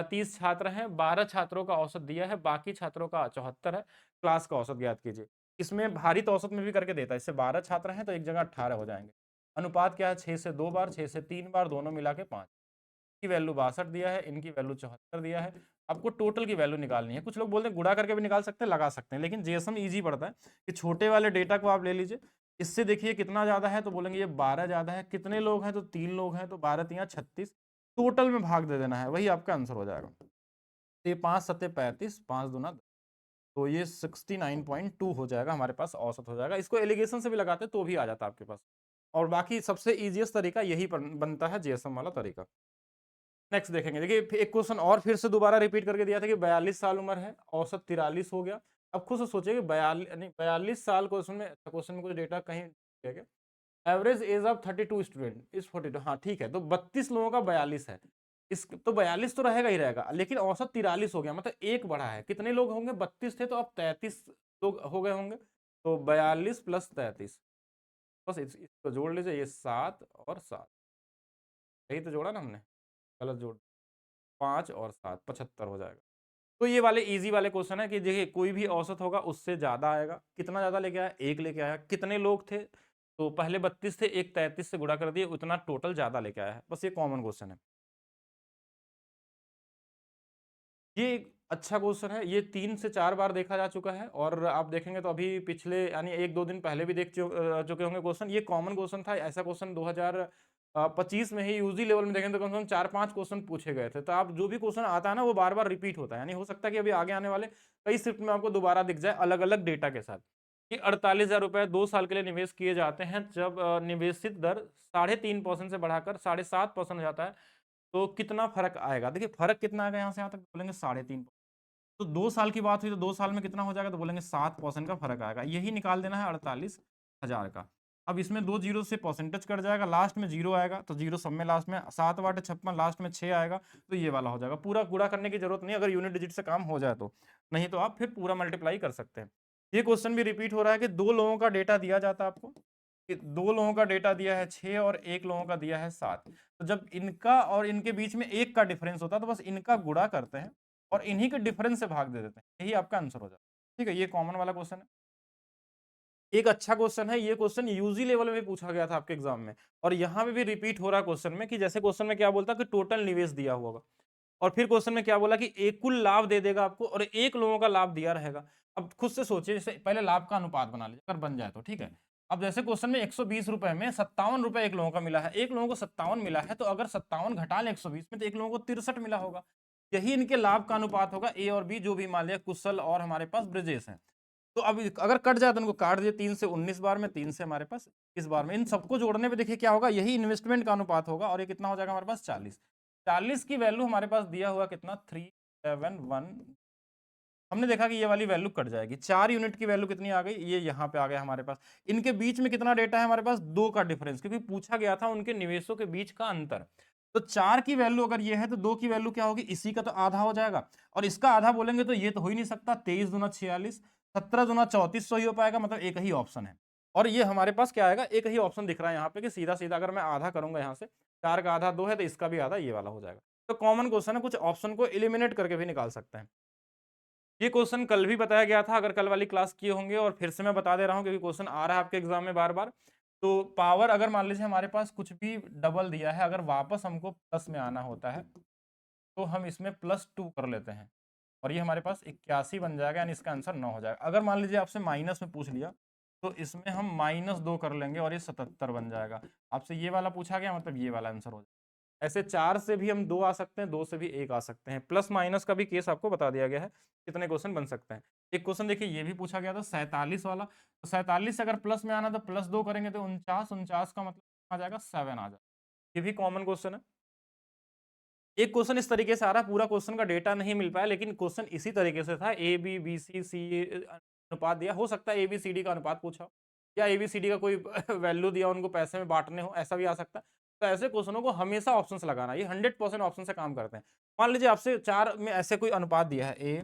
30 छात्र हैं, 12 छात्रों का औसत दिया है, बाकी छात्रों का 74 है, क्लास का औसत ज्ञात कीजिए। इसमें भारित औसत में भी करके देता है, इससे 12 छात्र हैं तो एक जगह 18 हो जाएंगे। अनुपात क्या है, 6 से 2 बार, 6 से 3 बार, दोनों मिला के 5। की वैल्यू 62 दिया है, इनकी वैल्यू 74 दिया है। आपको टोटल की वैल्यू निकालनी है। कुछ लोग बोलते हैं गुणा करके भी निकाल सकते हैं, लगा सकते हैं, लेकिन जीएसएम इजी पड़ता है कि छोटे वाले डेटा को आप ले लीजिए, इससे देखिए कितना ज़्यादा है तो बोलेंगे ये 12 ज़्यादा है, कितने लोग हैं तो 3 लोग हैं, तो 12 3 36, टोटल में भाग दे देना है, वही आपका आंसर हो जाएगा। तो ये 5 7 35, 5 दूना 10। तो ये 69.2 हो जाएगा, हमारे पास औसत हो जाएगा। इसको एलिगेशन से भी लगाते तो भी आ जाता आपके पास। और बाकी सबसे ईजिएस्ट तरीका यही बनता है, जीएसएम वाला तरीका। नेक्स्ट देखेंगे, देखिए एक क्वेश्चन और फिर से दोबारा रिपीट करके दिया था कि 42 साल उम्र है, औसत 43 हो गया। अब खुद से सोचिए कि 42 साल क्वेश्चन में कुछ डेटा कहीं average age of 32 student is 42। हाँ ठीक है, तो 32 लोगों का 42 है, इस तो 42 तो रहेगा ही रहेगा, लेकिन औसत 43 हो गया, मतलब एक बढ़ा है। कितने लोग होंगे, 32 थे तो अब 33 लोग हो गए होंगे। तो 42 प्लस 33, बस इसको जोड़ लीजिए, ये 7 और 7, यही तो जोड़ा ना हमने, गलत जोड़, 5 और 7 75 हो जाएगा। तो ये वाले इजी वाले क्वेश्चन है कि देखिए कोई भी औसत होगा उससे ज्यादा आएगा। कितना ज्यादा लेके आया, एक लेके आया। कितने लोग थे, तो पहले 32 थे, एक 33 से गुणा कर दिए, उतना टोटल ज्यादा लेके आया है। बस ये कॉमन क्वेश्चन है। ये एक अच्छा क्वेश्चन है, ये 3 से 4 बार देखा जा चुका है, और आप देखेंगे तो अभी पिछले यानी 1-2 दिन पहले भी देख चुके होंगे क्वेश्चन। ये कॉमन क्वेश्चन था, ऐसा क्वेश्चन 2025 में ही यूजी लेवल में देखें तो कम से कम 4-5 क्वेश्चन पूछे गए थे। तो आप जो भी क्वेश्चन आता है ना वो बार बार रिपीट होता है, यानी हो सकता है कि अभी आगे आने वाले कई शिफ्ट में आपको दोबारा दिख जाए अलग अलग डेटा के साथ। कि 48,000 रुपए 2 साल के लिए निवेश किए जाते हैं, जब निवेशित दर 3.5% से बढ़ाकर 7.5% हो जाता है, तो कितना फर्क आएगा। देखिए फर्क कितना आएगा, यहाँ से यहाँ तक बोलेंगे 3.5। तो 2 साल की बात हुई तो 2 साल में कितना हो जाएगा, तो बोलेंगे 7% का फर्क आएगा। यही निकाल देना है 48,000 का। अब इसमें 2 जीरो से परसेंटेज कट जाएगा, लास्ट में जीरो आएगा, तो जीरो सब में लास्ट में 7/56 लास्ट में 6 आएगा, तो ये वाला हो जाएगा। पूरा गुणा करने की जरूरत नहीं अगर यूनिट डिजिट से काम हो जाए तो, नहीं तो आप फिर पूरा मल्टीप्लाई कर सकते हैं। ये क्वेश्चन भी रिपीट हो रहा है कि 2 लोगों का डेटा दिया जाता है आपको, कि 2 लोगों का डेटा दिया है 6 और 1 लोगों का दिया है 7। तो जब इनका और इनके बीच में 1 का डिफरेंस होता है तो बस इनका गुणा करते हैं और इन्हीं के डिफरेंस से भाग दे देते हैं, यही आपका आंसर हो जाता है। ठीक है, ये कॉमन वाला क्वेश्चन है। एक अच्छा क्वेश्चन है, ये क्वेश्चन यूजी लेवल में भी पूछा गया था आपके एग्जाम में, और यहाँ पे भी रिपीट हो रहा है क्वेश्चन में, कि जैसे क्वेश्चन में क्या बोलता कि टोटल निवेश दिया हुआ होगा, और फिर क्वेश्चन में क्या बोला कि एक कुल लाभ दे देगा आपको और 1 लोगों का लाभ दिया रहेगा। अब खुद से सोचिए, जैसे पहले लाभ का अनुपात बना लीजिए, अगर बन जाए तो ठीक है। अब जैसे क्वेश्चन में 120 रुपए में 57 रुपए एक लोगों का मिला है, एक लोगों को 57 मिला है, तो अगर 57 घटा लें 120 में तो एक लोगों को 63 मिला होगा। यही इनके लाभ का अनुपात होगा, ए और बी जो भी मान लिया, कुशल और हमारे पास ब्रजेश है। तो अब अगर कट जाए तो उनको काट दिए, 3 से 19 बार में, 3 से हमारे पास इस बार में, इन सबको जोड़ने पे देखिए क्या होगा, यही इन्वेस्टमेंट का अनुपात होगा, और ये कितना हो जाएगा हमारे पास 40। 40 की वैल्यू हमारे पास दिया हुआ कितना, 371। हमने देखा कि ये वाली वैल्यू कट जाएगी, 4 यूनिट की वैल्यू कितनी आ गई, ये यहाँ पे आ गया हमारे पास। इनके बीच में कितना डेटा है हमारे पास, 2 का डिफरेंस, क्योंकि पूछा गया था उनके निवेशों के बीच का अंतर। तो 4 की वैल्यू अगर ये है तो 2 की वैल्यू क्या होगी, इसी का तो आधा हो जाएगा, और इसका आधा बोलेंगे तो ये तो हो ही नहीं सकता। 23 दूना 46, 17 दूना 3400 ही हो पाएगा, मतलब एक ही ऑप्शन है। और ये हमारे पास क्या आएगा, एक ही ऑप्शन दिख रहा है यहाँ पे, कि सीधा सीधा अगर मैं आधा करूंगा यहाँ से, 4 का आधा 2 है, तो इसका भी आधा ये वाला हो जाएगा। तो कॉमन क्वेश्चन है, कुछ ऑप्शन को एलिमिनेट करके भी निकाल सकते हैं। ये क्वेश्चन कल भी बताया गया था, अगर कल वाली क्लास किए होंगे, और फिर से मैं बता दे रहा हूँ क्योंकि क्वेश्चन आ रहा है आपके एग्जाम में बार बार। तो पावर अगर मान लीजिए हमारे पास कुछ भी डबल दिया है, अगर वापस हमको प्लस में आना होता है तो हम इसमें +2 कर लेते हैं, और ये हमारे पास 81 बन जाएगा, यानी इसका आंसर 9 हो जाएगा। अगर मान लीजिए आपसे माइनस में पूछ लिया तो इसमें हम -2 कर लेंगे और ये 77 बन जाएगा। आपसे ये वाला पूछा गया, मतलब ये वाला आंसर हो जाएगा। ऐसे 4 से भी हम 2 आ सकते हैं, 2 से भी 1 आ सकते हैं, प्लस माइनस का भी केस आपको बता दिया गया है, कितने क्वेश्चन बन सकते हैं। एक क्वेश्चन देखिए ये भी पूछा गया था 47 वाला, तो 47 से अगर प्लस में आना तो +2 करेंगे तो 49, 49 का मतलब आ जाएगा 7 आ जाएगा। ये भी कॉमन क्वेश्चन है। एक क्वेश्चन इस तरीके से आ रहा है, पूरा क्वेश्चन का डेटा नहीं मिल पाया, लेकिन क्वेश्चन इसी तरीके से था, ए बी बी सी सी अनुपात दिया, हो सकता है ए बी सी डी का अनुपात पूछा हो, या ए बी सी डी का कोई वैल्यू दिया उनको पैसे में बांटने हो, ऐसा भी आ सकता है। तो ऐसे क्वेश्चनों को हमेशा ऑप्शन से लगाना, ये 100% ऑप्शन से काम करते हैं। मान लीजिए आपसे 4 में ऐसे कोई अनुपात दिया है, ए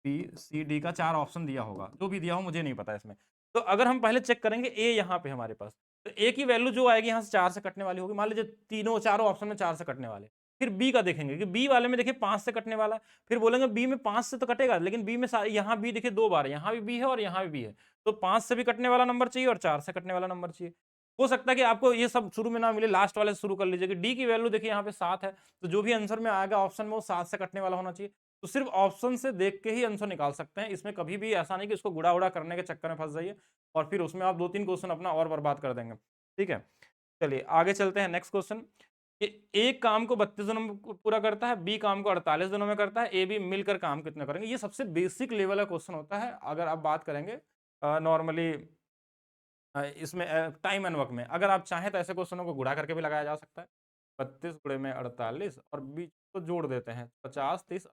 बी सी डी का 4 ऑप्शन दिया होगा, जो भी दिया हो मुझे नहीं पता इसमें। तो अगर हम पहले चेक करेंगे ए यहाँ पे हमारे पास, तो ए की वैल्यू जो आएगी यहाँ से 4 से कटने वाली होगी, मान लीजिए तीनों चारों ऑप्शन में 4 से कटने वाले। फिर बी का देखेंगे कि बी वाले में देखिए 5 से कटने वाला है, फिर बोलेंगे बी में 5 से तो कटेगा, लेकिन बी में यहाँ बी देखिए 2 बार, यहाँ भी बी है और यहाँ भी बी है, तो 5 से भी कटने वाला नंबर चाहिए और 4 से कटने वाला नंबर चाहिए। हो सकता है कि आपको ये सब शुरू में ना मिले, लास्ट वाले से शुरू कर लीजिए कि डी की वैल्यू देखिए यहाँ पे 7 है, तो जो भी आंसर में आएगा ऑप्शन में वो 7 से कटने वाला होना चाहिए। तो सिर्फ ऑप्शन से देख के ही आंसर निकाल सकते हैं, इसमें कभी भी ऐसा नहीं कि इसको गुड़ा उड़ा करने के चक्कर में फंस जाइए और फिर उसमें आप 2-3 क्वेश्चन अपना और बर्बाद कर देंगे। ठीक है, चलिए आगे चलते हैं नेक्स्ट क्वेश्चन। ए काम को 32 दिनों में पूरा करता है, बी काम को 48 दिनों में करता है, ए बी मिलकर काम कितना करेंगे। ये सबसे बेसिक लेवल का क्वेश्चन होता है। अगर आप बात करेंगे नॉर्मली इसमें टाइम एंड वर्क में, अगर आप चाहें तो ऐसे क्वेश्चनों को गुणा करके भी लगाया जा सकता है। 32 गुणे में 48 और बीच को जोड़ देते हैं 50 30,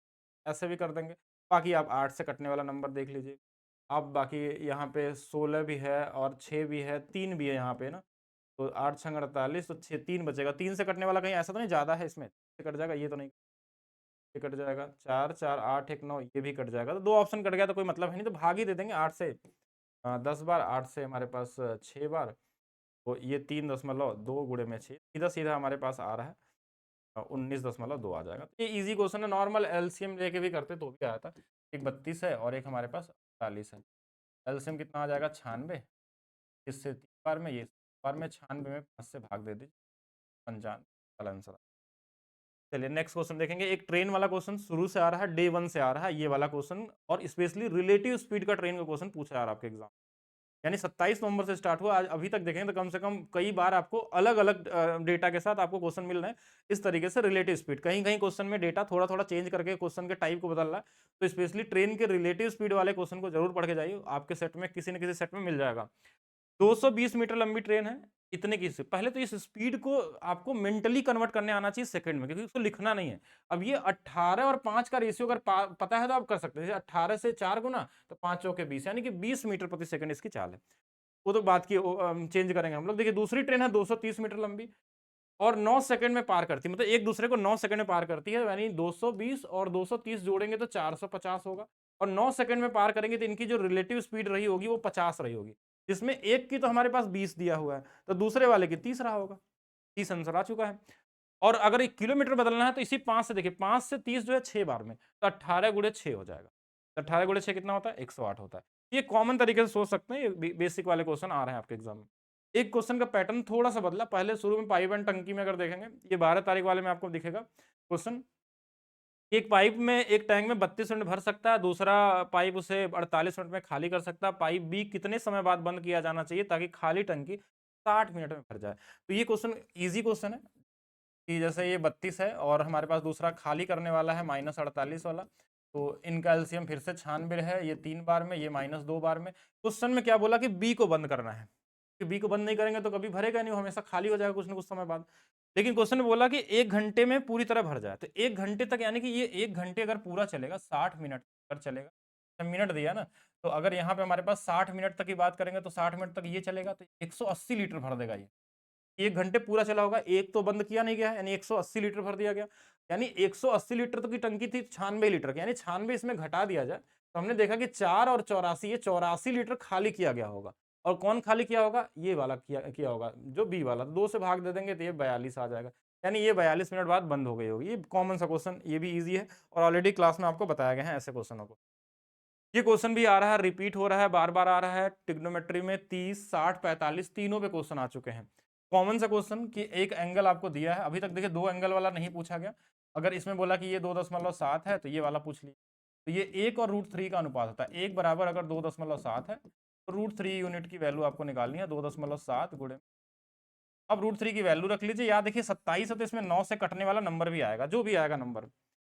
ऐसे भी कर देंगे। बाकी आप 8 से कटने वाला नंबर देख लीजिए। अब बाकी यहाँ पे 16 भी है और 6 भी है, 3 भी है यहाँ पे ना, तो 8 छंग 48, तो 6 3 बचेगा। 3 से कटने वाला कहीं ऐसा तो नहीं ज़्यादा है इसमें, से कट जाएगा ये तो नहीं, ये कट जाएगा 4 4 8 1 9, ये भी कट जाएगा। तो 2 ऑप्शन कट गया तो कोई मतलब है नहीं, तो भाग ही दे देंगे 8 से। 10 बार 8 से हमारे पास 6 बार, तो ये 3.2 गुणे में 6, सीधा सीधा हमारे पास आ रहा है 19.2 आ जाएगा। तो ये इजी क्वेश्चन है, नॉर्मल एलसीएम लेके भी करते तो भी आया था। एक 32 है और एक हमारे पास 48 है। एलसीएम कितना आ जाएगा 96, इससे 3 बार में, ये बार में 96 में 5 से भाग दे दीजिए, 95 आंसर। चलिए नेक्स्ट क्वेश्चन देखेंगे। एक ट्रेन वाला क्वेश्चन शुरू से आ रहा है, डे 1 से आ रहा है ये वाला क्वेश्चन, और स्पेशली रिलेटिव स्पीड का ट्रेन का क्वेश्चन पूछा जा रहा है आपके एग्जाम, यानी 27 नवंबर से स्टार्ट हुआ, आज अभी तक देखेंगे तो कम से कम कई बार आपको अलग अलग डेटा के साथ आपको क्वेश्चन मिल रहे हैं। इस तरीके से रिलेटिव स्पीड, कहीं कहीं क्वेश्चन में डेटा थोड़ा थोड़ा चेंज करके क्वेश्चन के टाइप को बदल रहा है, तो स्पेशली ट्रेन के रिलेटिव स्पीड वाले क्वेश्चन को जरूर पढ़ के जाइए, आपके सेट में किसी न किसी सेट में मिल जाएगा। 220 मीटर लंबी ट्रेन है, इतने की पहले तो इस स्पीड को आपको मेंटली कन्वर्ट करने आना चाहिए सेकंड में, क्योंकि उसको लिखना नहीं है। अब ये 18 और 5 का रेशियो अगर पता है तो आप कर सकते हैं, जैसे 18 से 4 गुना तो 5 चौके 20, यानी कि 20 मीटर प्रति सेकंड इसकी चाल है। वो तो बात की चेंज करेंगे हम लोग। देखिए दूसरी ट्रेन है 230 मीटर लंबी और 9 सेकंड में पार करती है, मतलब एक दूसरे को 9 सेकंड में पार करती है, यानी 220 और 230 जोड़ेंगे तो 450 होगा, और 9 सेकंड में पार करेंगे तो इनकी जो रिलेटिव स्पीड रही होगी वो 50 रही होगी, जिसमें एक की तो हमारे पास 20 दिया हुआ है, तो दूसरे वाले की 30 रहा होगा। 30 आंसर आ चुका है। और अगर एक किलोमीटर बदलना है तो इसी 5 से देखिए, 5 से 30 जो है 6 बार में, तो 18 गुणे 6 हो जाएगा। तो 18 गुणे 6 कितना होता है, 108 होता है। ये कॉमन तरीके से सोच सकते हैं, ये बेसिक वाले क्वेश्चन आ रहे हैं आपके एग्जाम में। एक क्वेश्चन का पैटर्न थोड़ा सा बदला, पहले शुरू में पाइप एंड टंकी में अगर देखेंगे, ये 12 तारीख वाले में आपको दिखेगा क्वेश्चन। एक पाइप में, एक टैंक में 32 मिनट भर सकता है, दूसरा पाइप उसे 48 मिनट में खाली कर सकता है। पाइप बी कितने समय बाद बंद किया जाना चाहिए ताकि खाली टंकी 60 मिनट में भर जाए। तो ये क्वेश्चन इजी क्वेश्चन है कि जैसे ये 32 है और हमारे पास दूसरा खाली करने वाला है -48 वाला, तो इनका एलसीएम फिर से 96 है, ये 3 बार में, ये -2 बार में। क्वेश्चन में क्या बोला कि बी को बंद करना है, कि बी को बंद नहीं करेंगे तो कभी भरेगा नहीं, वो हमेशा खाली हो जाएगा कुछ ना कुछ समय बाद। लेकिन क्वेश्चन में बोला कि 1 घंटे में पूरी तरह भर जाए, तो 1 घंटे तक, यानी कि ये 1 घंटे अगर पूरा चलेगा, 60 मिनट अगर चलेगा, मिनट दिया ना, तो अगर यहाँ पे हमारे पास 60 मिनट तक की बात करेंगे तो 60 मिनट तक ये चलेगा, तो 180 लीटर भर देगा ये। 1 घंटे पूरा चला होगा, एक तो बंद किया नहीं गया है, यानी 180 लीटर भर दिया गया। यानी 180 लीटर तक की टंकी थी 96 लीटर की, यानी 96 इसमें घटा दिया जाए तो हमने देखा कि 4 और 84, ये 84 लीटर खाली किया गया होगा। और कौन खाली किया होगा, ये वाला किया होगा, जो बी वाला। 2 से भाग दे देंगे तो ये 42 आ जाएगा, यानी ये 42 मिनट बाद बंद हो गई होगी। ये कॉमन सा क्वेश्चन, ये भी ईजी है और ऑलरेडी क्लास में आपको बताया गया है ऐसे क्वेश्चनों को। ये क्वेश्चन भी आ रहा है, रिपीट हो रहा है, बार बार आ रहा है। ट्रिग्नोमेट्री में 30 60 45 तीनों पे क्वेश्चन आ चुके हैं। कॉमन सा क्वेश्चन कि एक एंगल आपको दिया है, अभी तक देखिए 2 एंगल वाला नहीं पूछा गया। अगर इसमें बोला कि ये 2.7 है तो ये वाला पूछ लिया। तो ये 1 और √3 का अनुपात होता है, 1 बराबर अगर 2.7 है तो √3 यूनिट की वैल्यू आपको निकालनी है, 2.7 गुणे। अब √3 की वैल्यू रख लीजिए, याद देखिए 27 है तो इसमें 9 से कटने वाला नंबर भी आएगा, जो भी आएगा नंबर,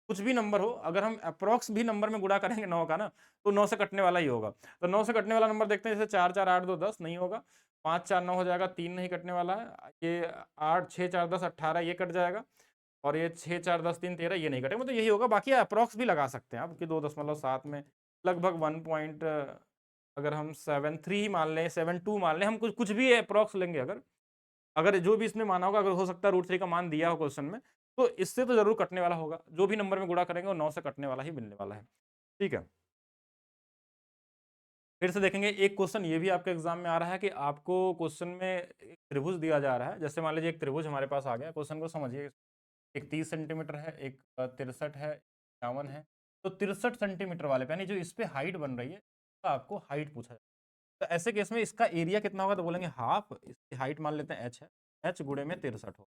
कुछ भी नंबर हो, अगर हम अप्रॉक्स भी नंबर में गुणा करेंगे 9 का ना, तो 9 से कटने वाला ही होगा। तो 9 से कटने वाला नंबर देखते हैं, जैसे 4 4 8 2 10 नहीं होगा, 5 4 9 हो जाएगा, 3 नहीं कटने वाला है, ये 8 6 4 10 18 ये कट जाएगा, और ये 6 4 10 3 13 ये नहीं कटेगा, मतलब यही होगा। बाकी अप्रॉक्स भी लगा सकते हैं आप कि 2.7 में लगभग 1 पॉइंट, अगर हम 7.3 मान लें, 7.2 मान लें, हम कुछ कुछ भी अप्रॉक्स लेंगे, अगर अगर जो भी इसमें माना होगा, अगर हो सकता है √3 का मान दिया हो क्वेश्चन में, तो इससे तो जरूर कटने वाला होगा। जो भी नंबर में गुणा करेंगे वो 9 से कटने वाला ही मिलने वाला है। ठीक है, फिर से देखेंगे एक क्वेश्चन ये भी आपके एग्जाम में आ रहा है कि आपको क्वेश्चन में एक त्रिभुज दिया जा रहा है। जैसे मान लीजिए एक त्रिभुज हमारे पास आ गया, क्वेश्चन को समझिए। एक 30 सेंटीमीटर है, एक 63 है, 51 है। तो 63 सेंटीमीटर वाले पे, यानी जो इस पे हाइट बन रही है, तो आपको हाइट पूछा जाए। तो ऐसे केस में इसका एरिया कितना होगा, तो बोलेंगे हाफ, इसकी हाइट मान लेते हैं h है, h गुणे में 63 हो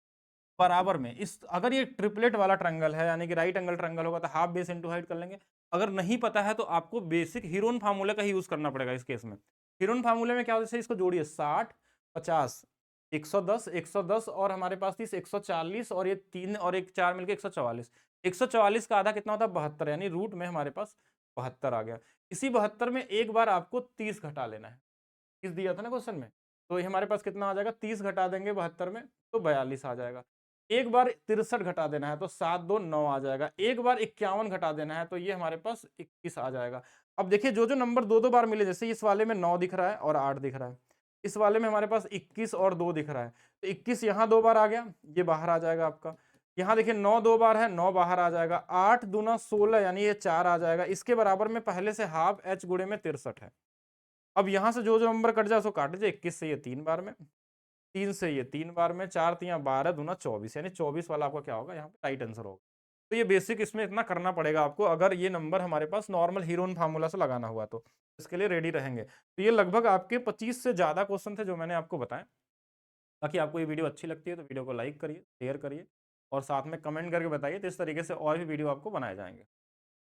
बराबर में इस, अगर ये ट्रिपलेट वाला ट्रायंगल है, यानी कि राइट एंगल ट्रायंगल होगा, तो हाफ बेस इंटू हाइट कर लेंगे। अगर नहीं पता है तो आपको बेसिक हीरोन फार्मूले का ही यूज करना पड़ेगा इस केस में। हीरोन फार्मूले में क्या होता है, इसको जोड़िए 60 50 110, 110 और हमारे पास 30, 140 और ये 3 और एक 4 मिलके 144। 144 का आधा कितना होता है? 72, यानी रूट में हमारे पास 72 आ गया। इसी 72 में एक बार आपको 30 घटा लेना है। 30 दिया था ना क्वेश्चन में, तो ये हमारे पास कितना आ जाएगा? 30 घटा देंगे 72 में तो 42 आ जाएगा। एक बार 63 घटा देना है तो 7 2 9 आ जाएगा। एक बार 51 घटा देना है तो ये हमारे पास 21 आ जाएगा। अब देखिए जो नंबर 2-2 बार मिले, जैसे इस वाले में 9 दिख रहा है और 8 दिख रहा है। इस वाले में हमारे पास 21 और 2 दिख रहा है। तो 21 यहाँ 2 बार आ गया, ये बाहर आ जाएगा आपका। यहाँ देखिए 9 2 बार है, 9 बाहर आ जाएगा। 8 दूना 16 यानी ये 4 आ जाएगा। इसके बराबर में पहले से हाफ h गुणे में 63 है। अब यहाँ से जो नंबर कट जाए उसको काट दीजिए। 21 से ये 3 बार में, 3 से ये 3 बार में, 4 तियां 12 दूना 24, यानी 24 वाला आपका क्या होगा? यहाँ पे राइट आंसर होगा। तो ये बेसिक इसमें इतना करना पड़ेगा आपको, अगर ये नंबर हमारे पास नॉर्मल हीरोन फार्मूला से लगाना हुआ तो इसके लिए रेडी रहेंगे। तो ये लगभग आपके 25 से ज़्यादा क्वेश्चन थे जो मैंने आपको बताए। बाकी आपको ये वीडियो अच्छी लगती है तो वीडियो को लाइक करिए, शेयर करिए और साथ में कमेंट करके बताइए, तो इस तरीके से और भी वीडियो आपको बनाए जाएंगे।